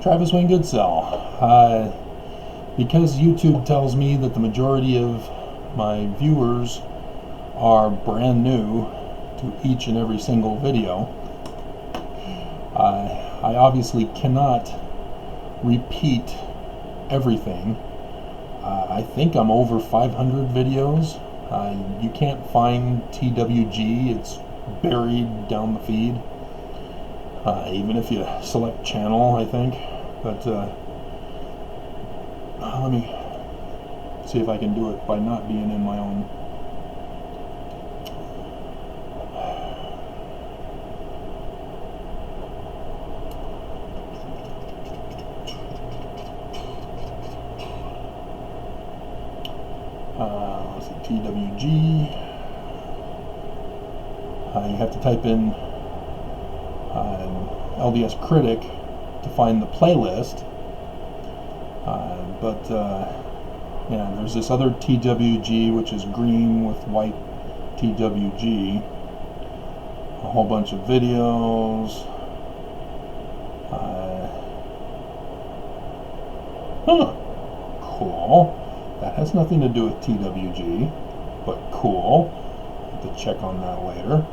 Travis Wayne Goodsell. Because YouTube tells me that the majority of my viewers are brand new to each and every single video, I obviously cannot repeat everything. I think I'm over 500 videos. You can't find TWG, it's buried down the feed. Even if you select channel, I think. But let me see if I can do it by not being in my own. Let's see, TWG. You have to type in LDS Critic to find the playlist. Yeah, there's this other TWG, which is green with white TWG. A whole bunch of videos. Cool. That has nothing to do with TWG, but cool. Have to check on that later.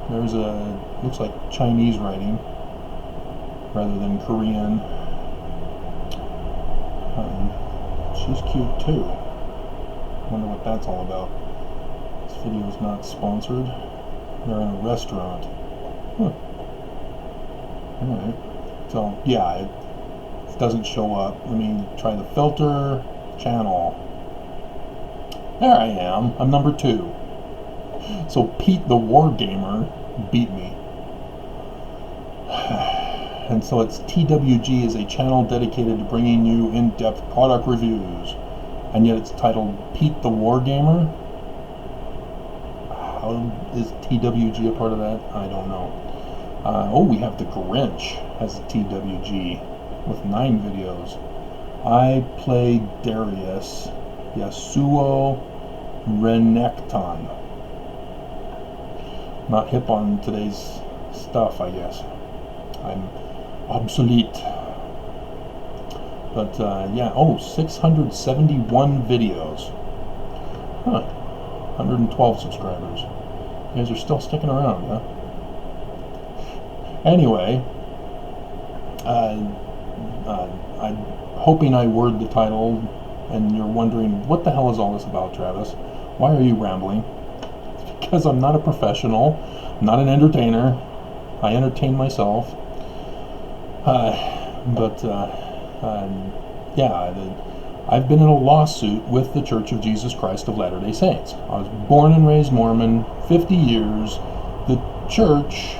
There's looks like Chinese writing rather than Korean. She's cute too. Wonder what that's all about. This video is not sponsored. They're in a restaurant. Alright. So, yeah, it doesn't show up. Let me try the filter channel. There I am. I'm number 2. So Pete the Wargamer beat me. And so it's TWG is a channel dedicated to bringing you in-depth product reviews. And yet it's titled Pete the Wargamer? How is TWG a part of that? I don't know. Oh, we have the Grinch as a TWG with 9 videos. I play Darius Yasuo Renekton. Not hip on today's stuff, I guess. I'm obsolete. But yeah, 671 videos. 112 subscribers. You guys are still sticking around, huh? Anyway, I'm hoping I word the title, and you're wondering, what the hell is all this about, Travis? Why are you rambling? Because I'm not a professional, I'm not an entertainer. I entertain myself. Yeah, I've been in a lawsuit with the Church of Jesus Christ of Latter-day Saints. I was born and raised Mormon, 50 years. The church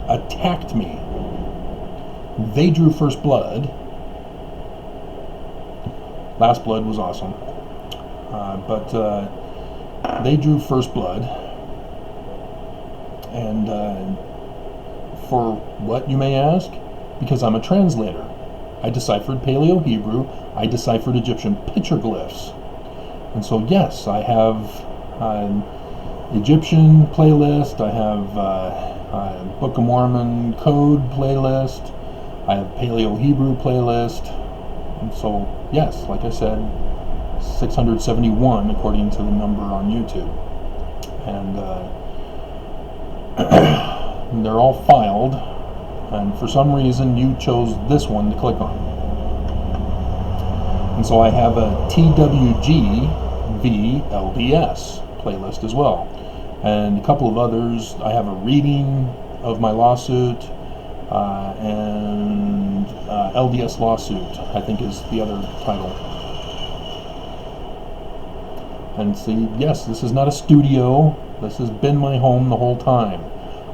attacked me. They drew first blood. Last blood was awesome. They drew first blood. And for what, you may ask? Because I'm a translator. I deciphered Paleo-Hebrew. I deciphered Egyptian petroglyphs. And so, yes, I have an Egyptian playlist. I have a Book of Mormon code playlist. I have Paleo-Hebrew playlist. And so, yes, like I said, 671 according to the number on YouTube. And they're all filed. And for some reason, you chose this one to click on. And so I have a TWG v LDS playlist as well. And a couple of others. I have a reading of my lawsuit, and LDS lawsuit, I think is the other title. And see, yes, this is not a studio. This has been my home the whole time.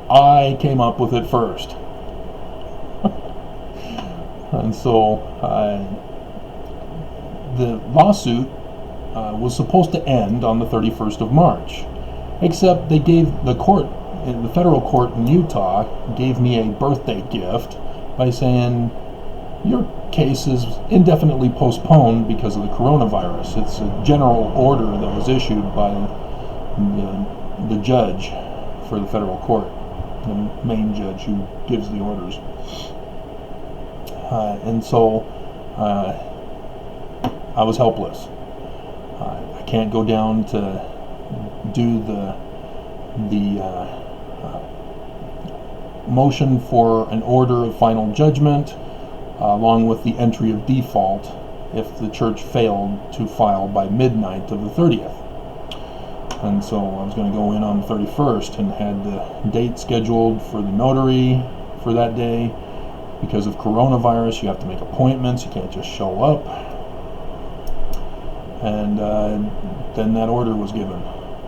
I came up with it first. And so the lawsuit was supposed to end on the 31st of March, except they gave the federal court in Utah gave me a birthday gift by saying, your case is indefinitely postponed because of the coronavirus. It's a general order that was issued by the judge for the federal court. the main judge who gives the orders. And so I was helpless. I can't go down to do the motion for an order of final judgment, along with the entry of default if the church failed to file by midnight of the 30th. And so I was going to go in on the 31st and had the date scheduled for the notary for that day. Because of coronavirus, you have to make appointments, you can't just show up. And then that order was given.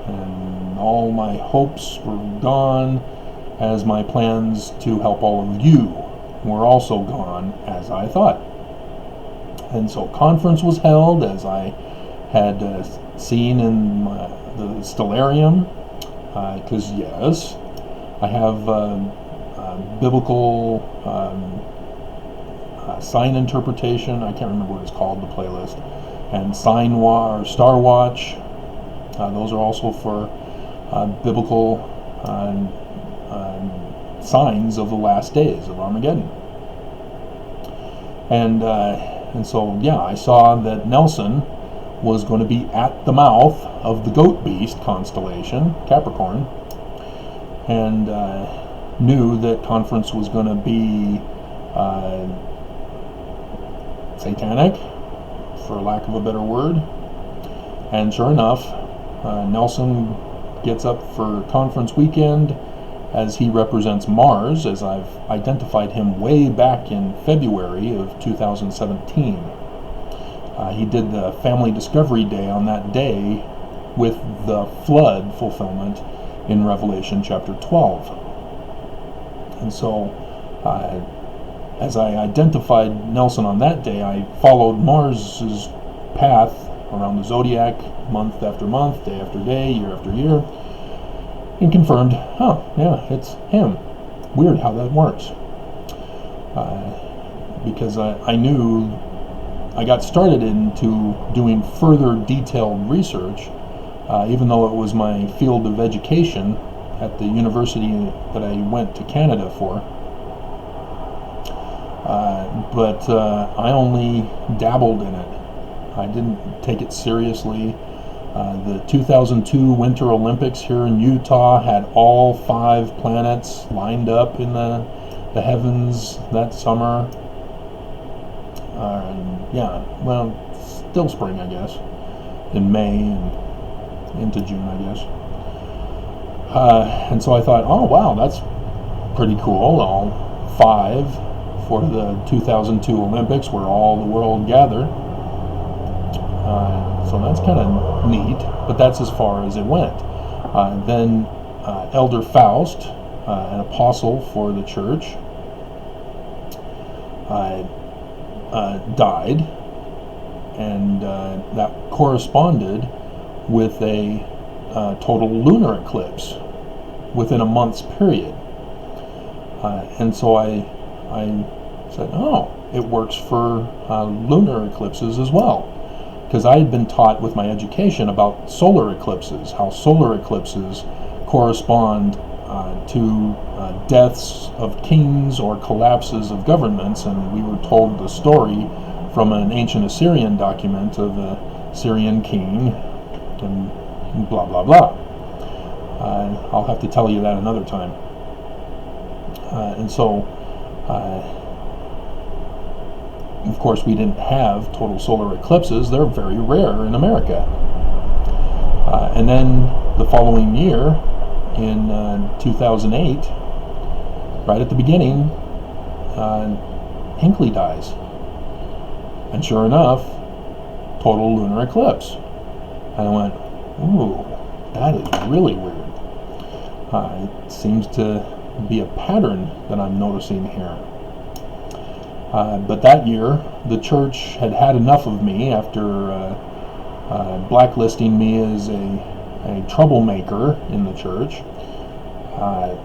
And all my hopes were gone, as my plans to help all of you were also gone, as I thought. And so conference was held, as I had seen in the stellarium, because yes, I have biblical sign interpretation. I can't remember what it's called, the playlist, and Star Watch. Those are also for biblical signs of the last days of Armageddon. And so yeah, I saw that Nelson was going to be at the mouth of the Goat Beast constellation, Capricorn, and knew that conference was going to be satanic, for lack of a better word. And sure enough, Nelson gets up for conference weekend, as he represents Mars, as I've identified him way back in February of 2017. He did the Family Discovery Day on that day with the flood fulfillment in Revelation chapter 12. And so, as I identified Nelson on that day, I followed Mars's path around the zodiac month after month, day after day, year after year, and confirmed, oh, yeah, it's him. Weird how that works. Because I knew I got started into doing further detailed research, even though it was my field of education at the university that I went to Canada for. But I only dabbled in it. I didn't take it seriously. The 2002 Winter Olympics here in Utah had all 5 planets lined up in the heavens that summer. Yeah, well, still spring, I guess, in May and into June, I guess. And so I thought, oh wow, that's pretty cool. All 5 for the 2002 Olympics, where all the world gathered. So that's kind of neat, but that's as far as it went. Then Elder Faust, an apostle for the church, died, and that corresponded with a total lunar eclipse within a month's period. And so I said, oh, it works for lunar eclipses as well. Because I had been taught with my education about solar eclipses, how solar eclipses correspond to deaths of kings or collapses of governments, and we were told the story from an ancient Assyrian document of a Syrian king, and blah blah blah. I'll have to tell you that another time. And so, of course, we didn't have total solar eclipses. They're very rare in America. And then the following year, in 2008, right at the beginning, Hinckley dies. And sure enough, total lunar eclipse. And I went, ooh, that is really weird. It seems to be a pattern that I'm noticing here. But that year, the church had had enough of me after blacklisting me as a troublemaker in the church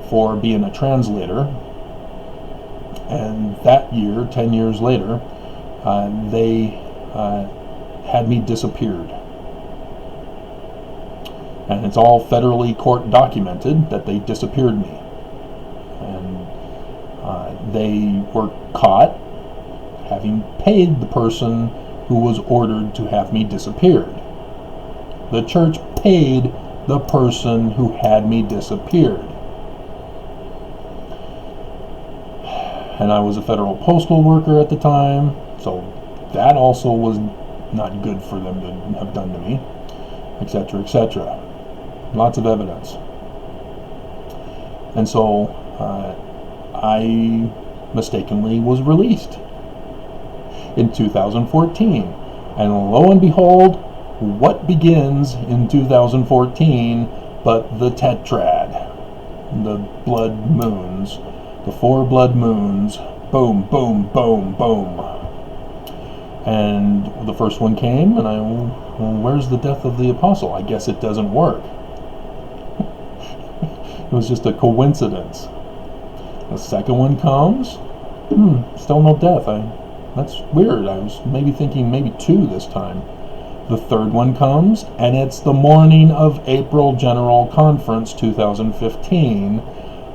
for being a translator. And that year, 10 years later, they had me disappeared. And it's all federally court documented that they disappeared me. they were caught having paid the person who was ordered to have me disappeared. The church paid the person who had me disappeared. And I was a federal postal worker at the time, so that also was not good for them to have done to me, etc., etc. Lots of evidence. And so I mistakenly was released in 2014. And lo and behold, what begins in 2014 but the tetrad, the blood moons, the 4 blood moons, boom, boom, boom, boom. And the first one came, and well, where's the death of the apostle? I guess it doesn't work. It was just a coincidence. The second one comes, still no death. That's weird. I was maybe thinking maybe 2 this time. The third one comes, and it's the morning of April General Conference 2015,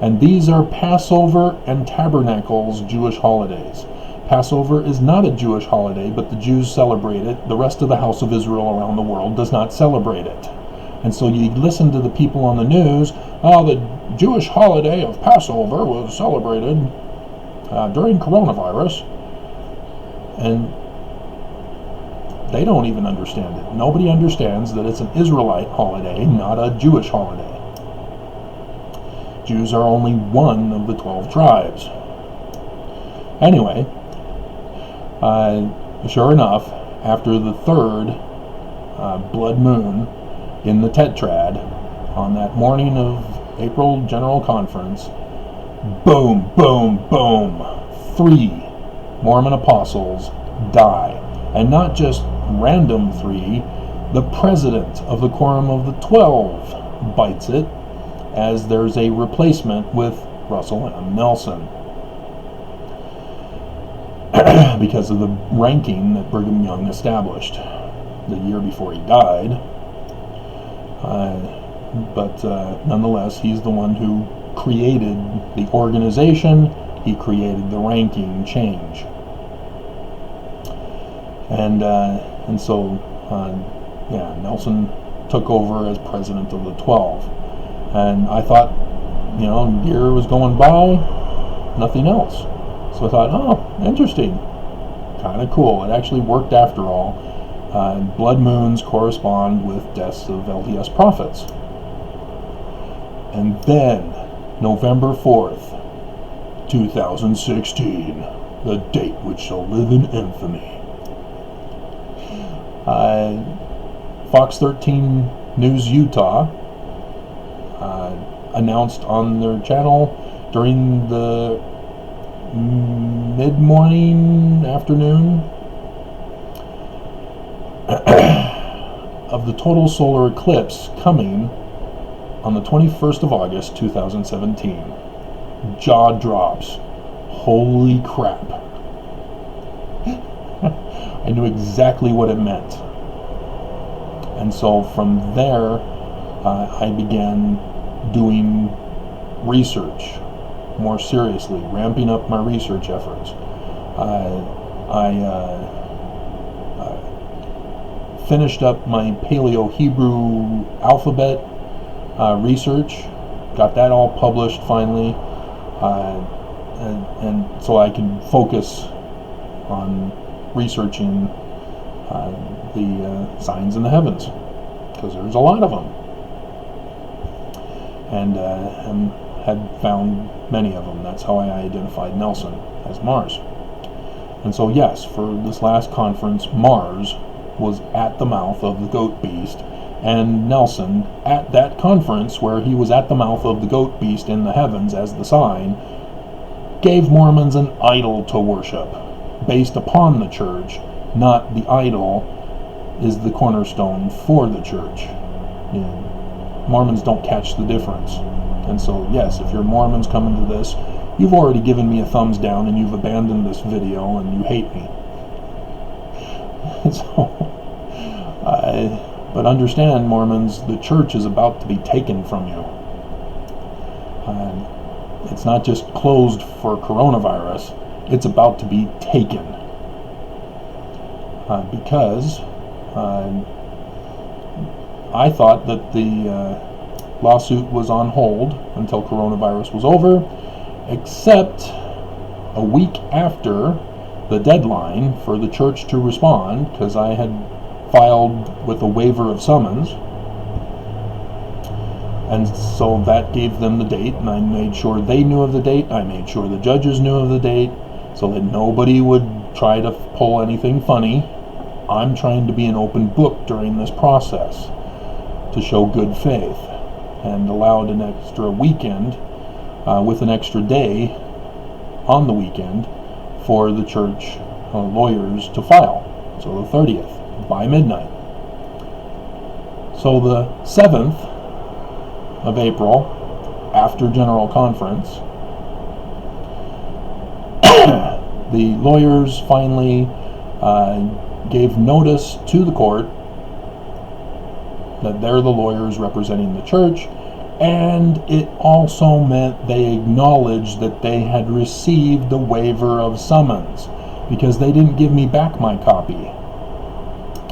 and these are Passover and Tabernacles Jewish holidays. Passover is not a Jewish holiday, but the Jews celebrate it. The rest of the house of Israel around the world does not celebrate it. And so you listen to the people on the news, the Jewish holiday of Passover was celebrated during coronavirus. And they don't even understand it. Nobody understands that it's an Israelite holiday, not a Jewish holiday. Jews are only one of the 12 tribes. Anyway, sure enough, after the third blood moon in the tetrad, on that morning of April General Conference, boom, boom, boom, 3 Mormon apostles die. And not just random 3, the president of the Quorum of the 12 bites it, as there's a replacement with Russell M. Nelson. Because of the ranking that Brigham Young established the year before he died. But nonetheless, he's the one who created the organization. He created the ranking change. And so Nelson took over as president of the 12. And I thought, year was going by, nothing else. So I thought, interesting, kind of cool. It actually worked after all. Blood moons correspond with deaths of LDS prophets. And then, November 4th, 2016, the date which shall live in infamy. Fox 13 News Utah announced on their channel during the mid-morning, afternoon of the total solar eclipse coming on the 21st of August 2017. Jaw drops. Holy crap. I knew exactly what it meant. And so from there, I began doing research more seriously, ramping up my research efforts. I finished up my Paleo-Hebrew alphabet research, got that all published finally, and so I can focus on researching the signs in the heavens, because there's a lot of them, and had found many of them. That's how I identified Nelson as Mars. And so yes, for this last conference, Mars was at the mouth of the goat beast, and Nelson, at that conference where he was at the mouth of the goat beast in the heavens as the sign, gave Mormons an idol to worship based upon the church, not the idol is the cornerstone for the church. Mormons don't catch the difference. And so yes, if you're Mormons coming to this, you've already given me a thumbs down and you've abandoned this video and you hate me. But understand, Mormons, the church is about to be taken from you. it's not just closed for coronavirus, it's about to be taken. Because I thought that the lawsuit was on hold until coronavirus was over, except a week after the deadline for the church to respond, because I had filed with a waiver of summons, and so that gave them the date, and I made sure they knew of the date. I made sure the judges knew of the date, so that nobody would try to pull anything funny. I'm trying to be an open book during this process to show good faith, and allowed an extra weekend with an extra day on the weekend for the church lawyers to file. So the 30th by midnight. So the 7th of April, after General Conference, the lawyers finally gave notice to the court that they're the lawyers representing the church, and it also meant they acknowledged that they had received the waiver of summons, because they didn't give me back my copy.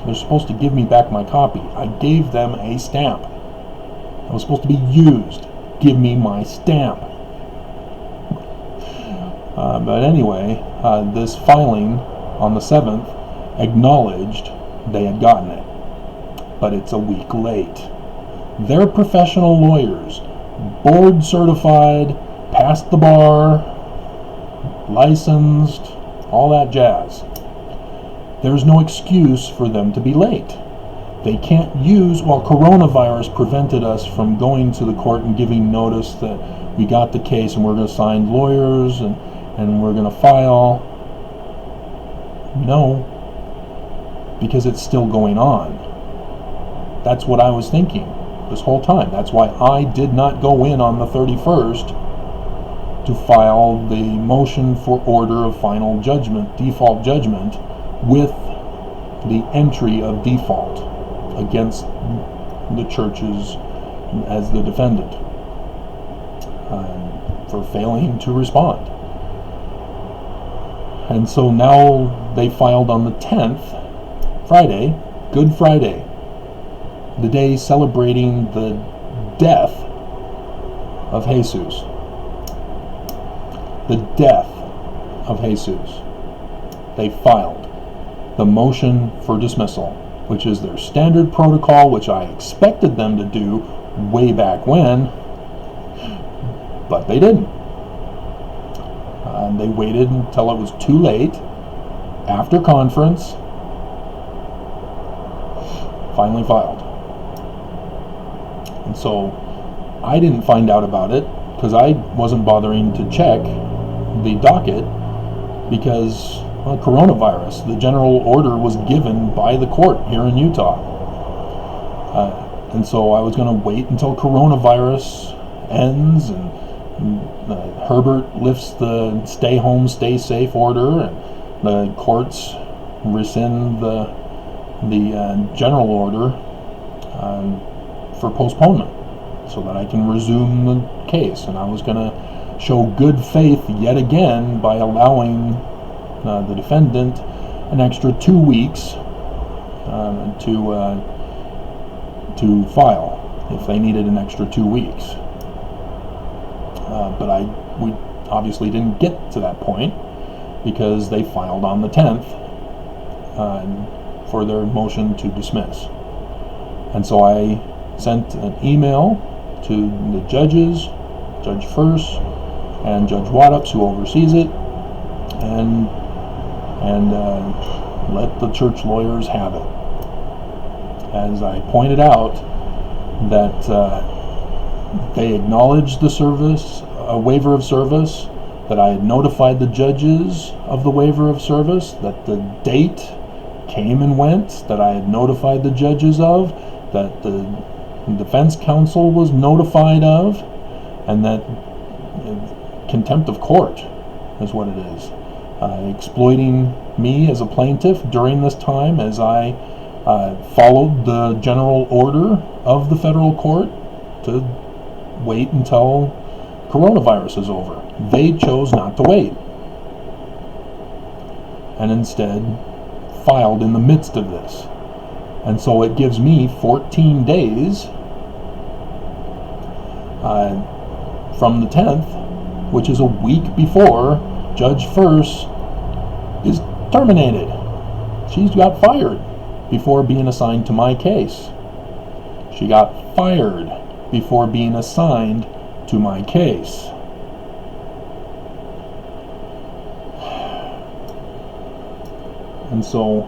They're supposed to give me back my copy. I gave them a stamp. It was supposed to be used. Give me my stamp. But anyway, this filing on the 7th acknowledged they had gotten it. But it's a week late. They're professional lawyers, board certified, passed the bar, licensed, all that jazz. There's no excuse for them to be late. They can't use, well, coronavirus prevented us from going to the court and giving notice that we got the case and we're going to assign lawyers and we're going to file. No, because it's still going on. That's what I was thinking this whole time. That's why I did not go in on the 31st to file the motion for order of final judgment, default judgment, with the entry of default against the churches as the defendant for failing to respond. And so now they filed on the 10th, Friday, Good Friday, the day celebrating the death of Jesus. The death of Jesus. They filed the motion for dismissal, which is their standard protocol, which I expected them to do way back when, but they didn't. They waited until it was too late, after conference, finally filed. And so I didn't find out about it because I wasn't bothering to check the docket, because coronavirus, the general order was given by the court here in Utah. And so I was going to wait until coronavirus ends and Herbert lifts the stay home, stay safe order, and the courts rescind the general order for postponement so that I can resume the case. And I was going to show good faith yet again by allowing the defendant an extra 2 weeks to file if they needed an extra 2 weeks. But we obviously didn't get to that point because they filed on the 10th for their motion to dismiss. And so I sent an email to the judges, Judge First and Judge Waddups, who oversees it, and let the church lawyers have it. As I pointed out, that they acknowledged the service, a waiver of service, that I had notified the judges of the waiver of service, that the date came and went, that I had notified the judges of, that the defense counsel was notified of, and that contempt of court is what it is. Exploiting me as a plaintiff during this time as I followed the general order of the federal court to wait until coronavirus is over. They chose not to wait, and instead filed in the midst of this. And so it gives me 14 days from the 10th, which is a week before Judge First is terminated. She got fired before being assigned to my case. She got fired before being assigned to my case. And so,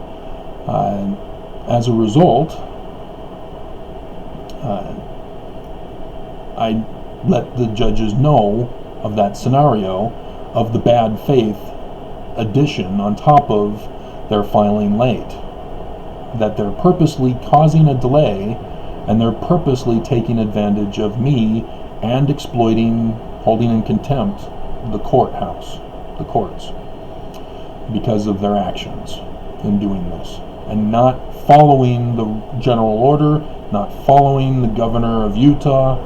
as a result, I let the judges know of that scenario of the bad faith addition on top of their filing late. That they're purposely causing a delay, and they're purposely taking advantage of me and exploiting, holding in contempt the courthouse, the courts, because of their actions in doing this, and not following the general order, not following the governor of Utah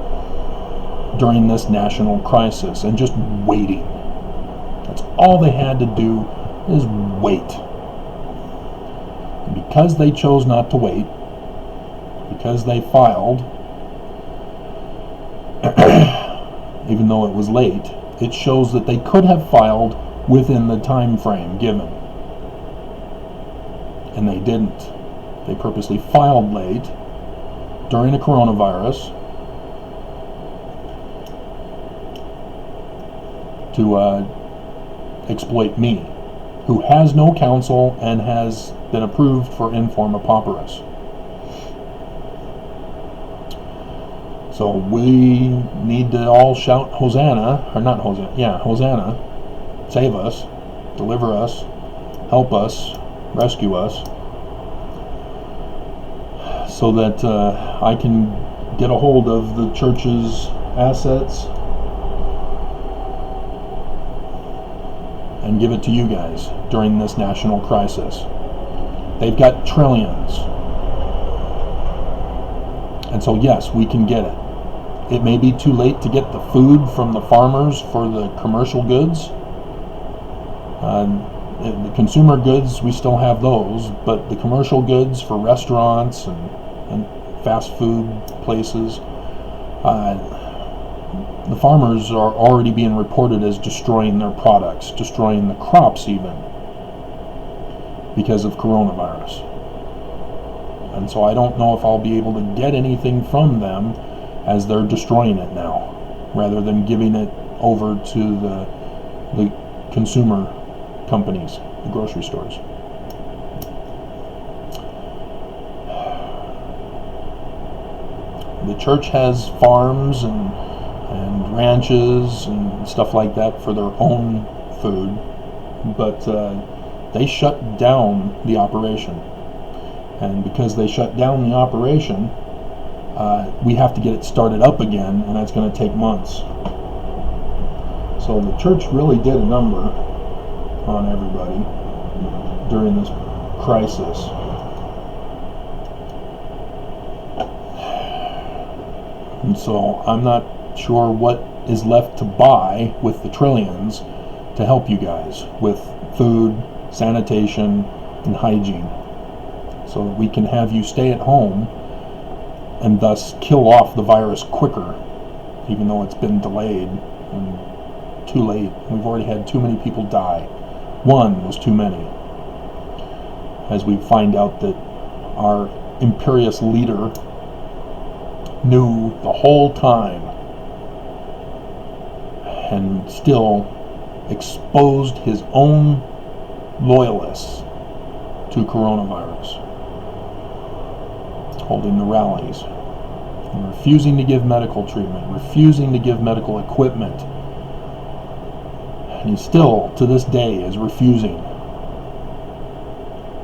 during this national crisis, and just waiting. That's all they had to do, is wait. And because they chose not to wait, because they filed, even though it was late, it shows that they could have filed within the time frame given. And they didn't. They purposely filed late during a coronavirus to exploit me, who has no counsel and has been approved for informa pauperis. So we need to all shout Hosanna, or not Hosanna, yeah, Hosanna, save us, deliver us, help us, rescue us, so that I can get a hold of the church's assets and give it to you guys during this national crisis. They've got trillions. And so yes, we can get it. It may be too late to get the food from the farmers for the commercial goods. The consumer goods, we still have those, but the commercial goods for restaurants and fast food places, the farmers are already being reported as destroying their products, destroying the crops even, because of coronavirus. And so I don't know if I'll be able to get anything from them, as they're destroying it now, rather than giving it over to the consumer companies, the grocery stores. The church has farms and ranches and stuff like that for their own food, but they shut down the operation. And because they shut down the operation, we have to get it started up again, and that's going to take months. So the church really did a number on everybody during this crisis. And so I'm not sure what is left to buy with the trillions to help you guys with food, sanitation, and hygiene, so that we can have you stay at home and thus kill off the virus quicker, even though it's been delayed and too late. We've already had too many people die. One was too many, as we find out that our imperious leader knew the whole time and still exposed his own loyalists to coronavirus, holding the rallies, and refusing to give medical treatment, refusing to give medical equipment. And he still, to this day, is refusing.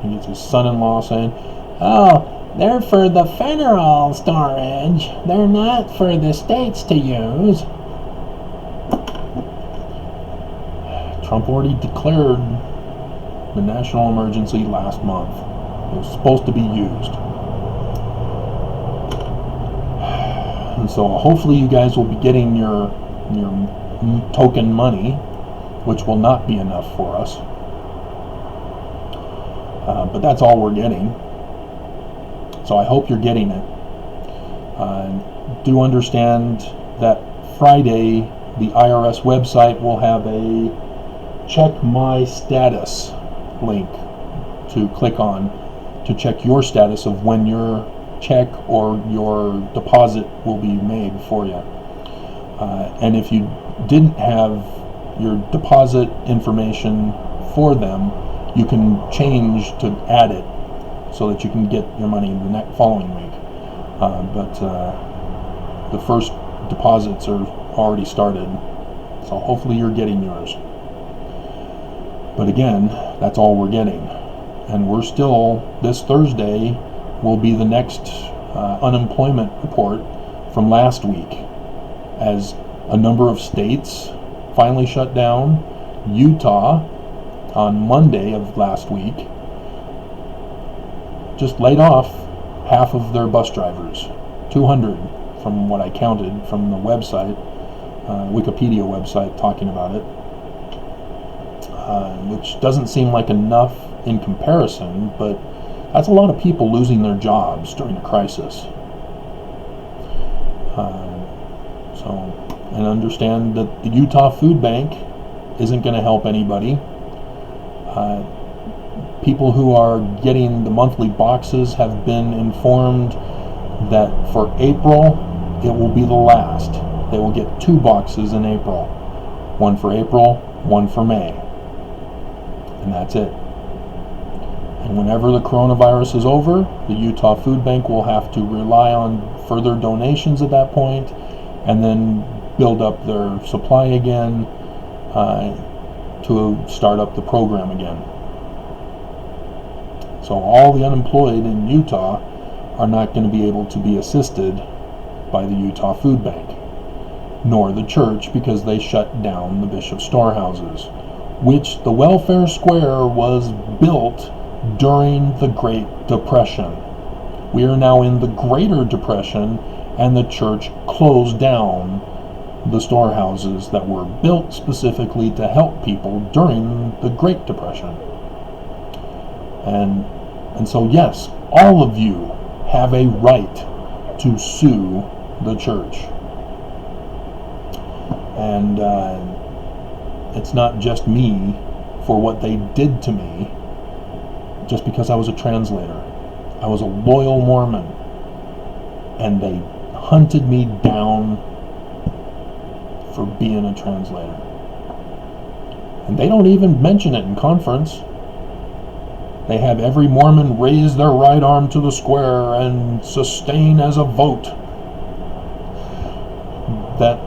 He gets his son-in-law saying, "Oh, they're for the federal storage. They're not for the states to use." Trump already declared the national emergency last month. It was supposed to be used. And so hopefully you guys will be getting your token money, which will not be enough for us. But that's all we're getting. So I hope you're getting it. Do understand that Friday, the IRS website will have a check my status link to click on to check your status of when your check or your deposit will be made for you. And if you didn't have your deposit information for them, you can change to add it so that you can get your money the following week. But the first deposits are already started, so hopefully you're getting yours. But again, that's all we're getting. And we're still, this Thursday will be the next unemployment report from last week, as a number of states finally shut down. Utah, on Monday of last week, just laid off half of their bus drivers, 200 from what I counted from the website, Wikipedia website talking about it, which doesn't seem like enough in comparison, but that's a lot of people losing their jobs during a crisis. And understand that the Utah Food Bank isn't going to help anybody. People who are getting the monthly boxes have been informed that for April, it will be the last. They will get 2 boxes in April. One for April, one for May. And that's it. And whenever the coronavirus is over, the Utah Food Bank will have to rely on further donations at that point, and then build up their supply again to start up the program again. So all the unemployed in Utah are not going to be able to be assisted by the Utah Food Bank, nor the church, because they shut down the bishop storehouses, which the welfare square was built during the Great Depression. We are now in the Greater Depression, and the church closed down the storehouses that were built specifically to help people during the Great Depression. And so yes, all of you have a right to sue the church. And it's not just me for what they did to me just because I was a translator. I was a loyal Mormon, and they hunted me down for being a translator. And they don't even mention it in conference. They have every Mormon raise their right arm to the square and sustain as a vote that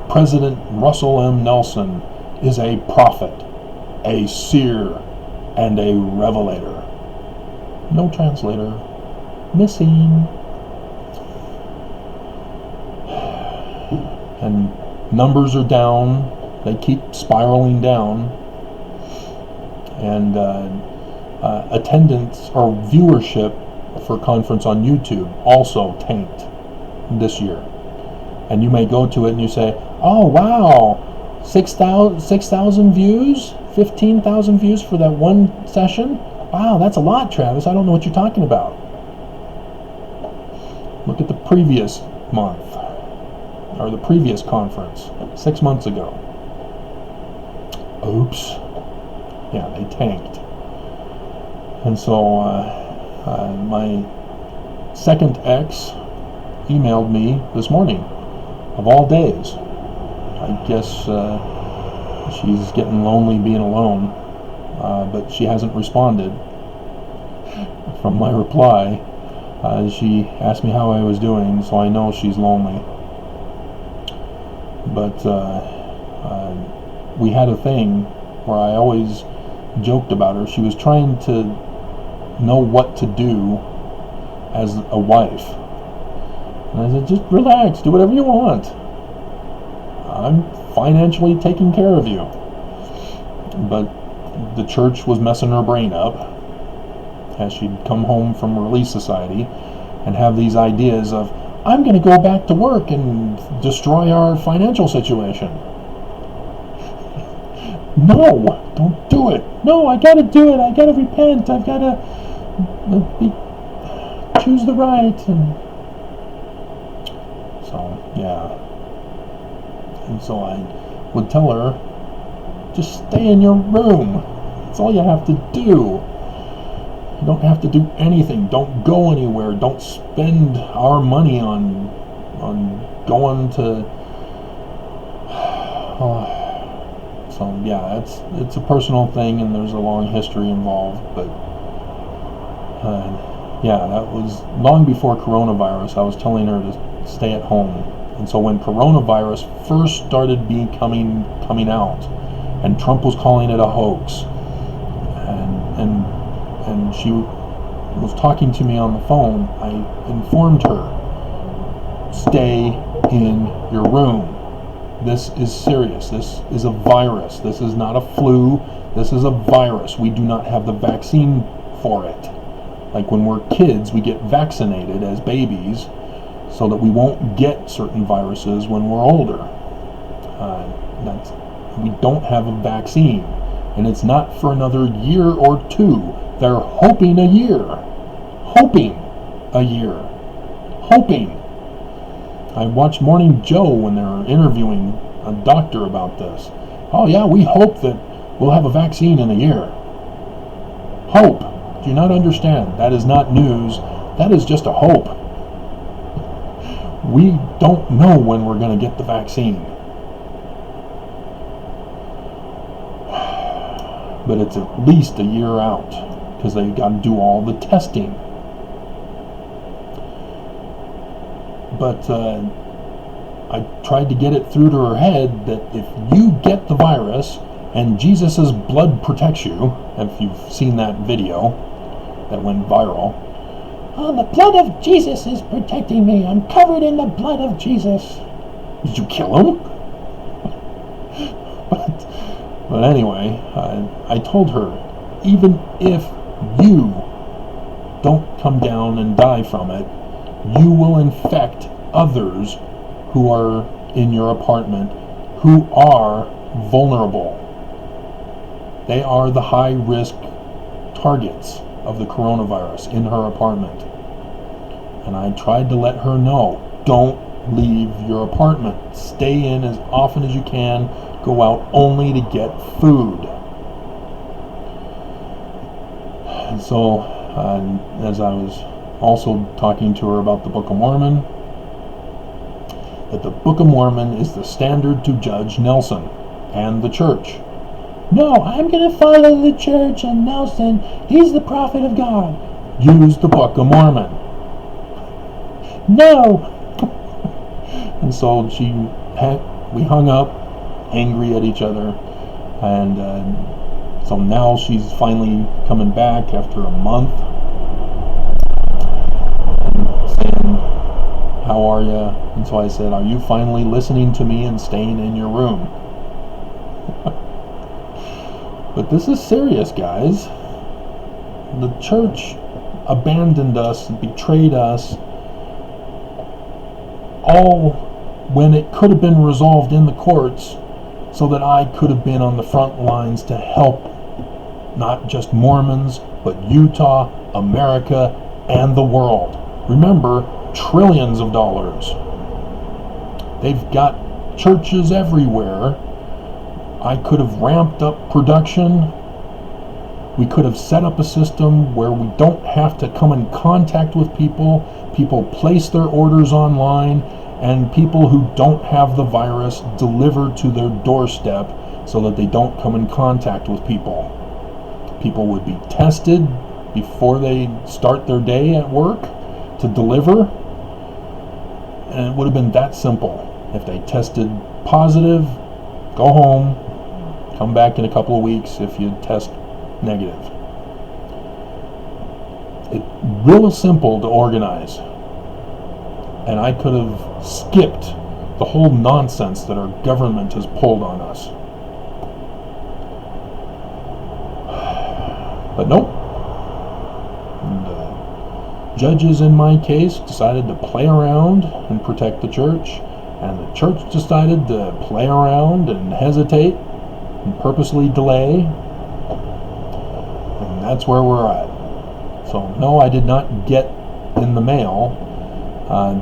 President Russell M. Nelson is a prophet, a seer, and a revelator. No translator. Missing. And numbers are down. They keep spiraling down. And attendance or viewership for conference on YouTube also tanked this year. And you may go to it and you say, oh wow, 6,000 views, 15,000 views for that one session? Wow, that's a lot, Travis. I don't know what you're talking about. Look at the previous month, or the previous conference, 6 months ago. Oops. Yeah, they tanked. And so my second ex emailed me this morning, of all days. I guess she's getting lonely being alone, but she hasn't responded from my reply. She asked me how I was doing, so I know she's lonely. But we had a thing where I always joked about her. She was trying to know what to do as a wife. And I said, just relax, do whatever you want. I'm financially taking care of you. But the church was messing her brain up as she'd come home from Relief Society and have these ideas of, I'm going to go back to work and destroy our financial situation. No, don't do it. No, I got to do it. I got to repent. I've got to choose the right. And so, yeah. And so I would tell her, just stay in your room. That's all you have to do. You don't have to do anything. Don't go anywhere. Don't spend our money on going to. So yeah, it's a personal thing, and there's a long history involved. But yeah, that was long before coronavirus. I was telling her to stay at home, and so when coronavirus first started coming out, and Trump was calling it a hoax, and she was talking to me on the phone, I informed her, stay in your room. This is serious. This is a virus. This is not a flu. This is a virus. We do not have the vaccine for it. Like when we're kids, we get vaccinated as babies so that we won't get certain viruses when we're older. We don't have a vaccine. And it's not for another year or two. They're hoping a year. Hoping a year. Hoping. I watched Morning Joe when they were interviewing a doctor about this. Oh yeah, we hope that we'll have a vaccine in a year. Hope. Do you not understand? That is not news. That is just a hope. We don't know when we're going to get the vaccine. But it's at least a year out, because they've got to do all the testing. But I tried to get it through to her head that if you get the virus and Jesus' blood protects you, if you've seen that video that went viral, oh, the blood of Jesus is protecting me. I'm covered in the blood of Jesus. Did you kill him? But anyway, I told her, even if you don't come down and die from it, you will infect others who are in your apartment who are vulnerable. They are the high-risk targets of the coronavirus in her apartment. And I tried to let her know, don't leave your apartment. Stay in as often as you can. Go out only to get food. And so, as I was also talking to her about the Book of Mormon, that the Book of Mormon is the standard to judge Nelson and the church. No, I'm going to follow the church and Nelson. He's the prophet of God. Use the Book of Mormon. No. And so we hung up, angry at each other, and so now she's finally coming back after a month and saying, how are you? And so I said, are you finally listening to me and staying in your room? But this is serious, guys. The church abandoned us, betrayed us, all when it could have been resolved in the courts, so that I could have been on the front lines to help not just Mormons, but Utah, America, and the world. Remember, trillions of dollars. They've got churches everywhere. I could have ramped up production. We could have set up a system where we don't have to come in contact with people. People place their orders online, and people who don't have the virus deliver to their doorstep so that they don't come in contact with people. People would be tested before they start their day at work to deliver, and it would have been that simple. If they tested positive, go home, come back in a couple of weeks if you test negative. It's real simple to organize. And I could have skipped the whole nonsense that our government has pulled on us. But nope. And judges in my case decided to play around and protect the church, and the church decided to play around and hesitate and purposely delay, and that's where we're at. So no, I did not get in the mail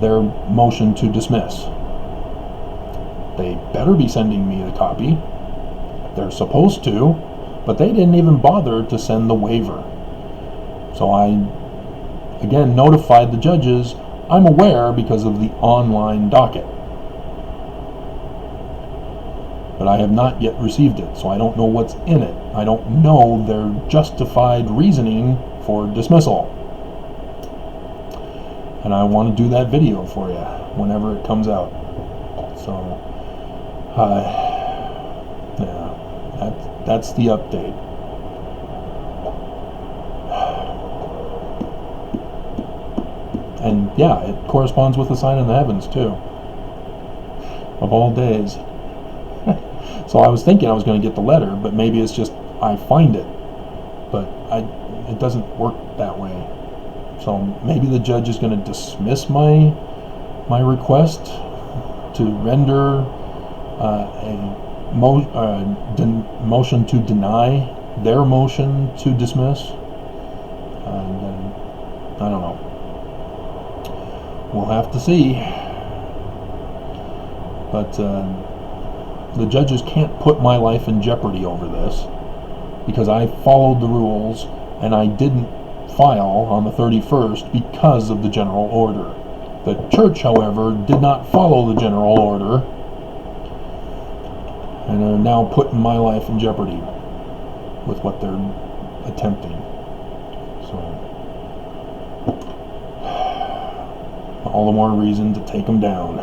their motion to dismiss. They better be sending me the copy. They're supposed to, but they didn't even bother to send the waiver. So I, again, notified the judges I'm aware because of the online docket. But I have not yet received it, so I don't know what's in it. I don't know their justified reasoning for dismissal. And I want to do that video for you whenever it comes out. So, yeah, that's the update. And yeah, it corresponds with the sign in the heavens too, of all days. So I was thinking I was going to get the letter, but maybe it's just I find it, but it doesn't work that way. So maybe the judge is going to dismiss my request to render a motion to deny their motion to dismiss, and then I don't know. We'll have to see. But the judges can't put my life in jeopardy over this, because I followed the rules and I didn't file on the 31st because of the general order. The church, however, did not follow the general order and are now putting my life in jeopardy with what they're attempting. So, all the more reason to take them down.